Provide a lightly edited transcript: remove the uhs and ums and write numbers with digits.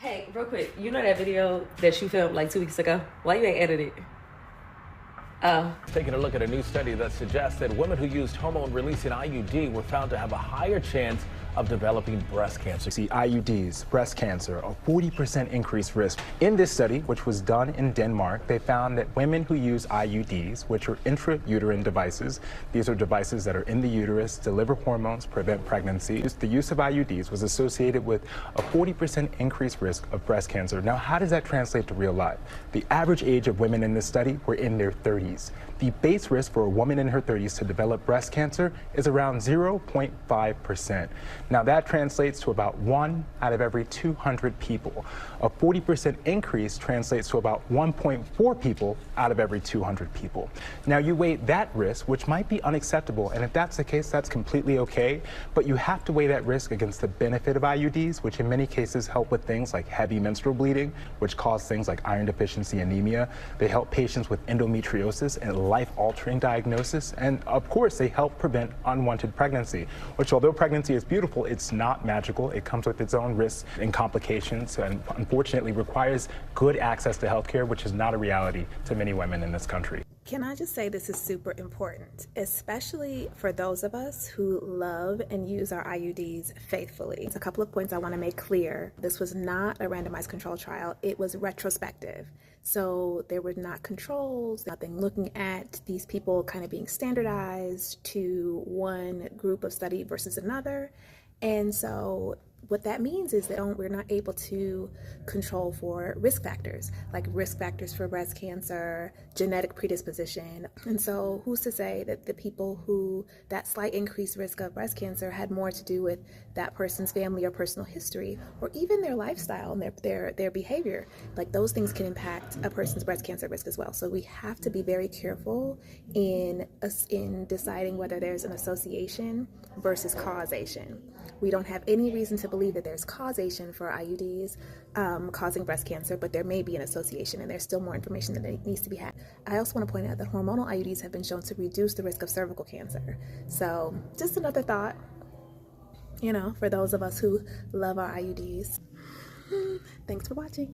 Hey, real quick, you know that video that you filmed like 2 weeks ago? Why you ain't edited it? Oh. Taking a look at a new study that suggests that women who used hormone-releasing IUD were found to have a higher chance of developing breast cancer. See, IUDs, breast cancer, a 40% increased risk. In this study, which was done in Denmark, they found that women who use IUDs, which are intrauterine devices, these are devices that are in the uterus, deliver hormones, prevent pregnancy. The use of IUDs was associated with a 40% increased risk of breast cancer. Now, how does that translate to real life? The average age of women in this study were in their 30s. The base risk for a woman in her 30s to develop breast cancer is around 0.5%. Now that translates to about 1 out of every 200 people. A 40% increase translates to about 1.4 people out of every 200 people. Now you weigh that risk, which might be unacceptable, and if that's the case, that's completely okay, but you have to weigh that risk against the benefit of IUDs, which in many cases help with things like heavy menstrual bleeding, which cause things like iron deficiency anemia. They help patients with endometriosis and life-altering diagnosis, and of course they help prevent unwanted pregnancy, which although pregnancy is beautiful, it's not magical. It comes with its own risks and complications, and unfortunately requires good access to healthcare, which is not a reality to many women in this country. Can I just say this is super important, especially for those of us who love and use our IUDs faithfully. It's a couple of points I want to make clear. This was not a randomized control trial. It was retrospective. So there were not controls, nothing looking at these people kind of being standardized to one group of study versus another. And so what that means is that we're not able to control for risk factors, like risk factors for breast cancer, genetic predisposition. And so who's to say that the people who that slight increased risk of breast cancer had more to do with that person's family or personal history, or even their lifestyle and their behavior? Like those things can impact a person's breast cancer risk as well. So we have to be very careful in deciding whether there's an association versus causation. We don't have any reason to believe that there's causation for IUDs causing breast cancer, but there may be an association, and there's still more information that needs to be had. I also want to point out that hormonal IUDs have been shown to reduce the risk of cervical cancer. So just another thought, for those of us who love our IUDs. Thanks for watching.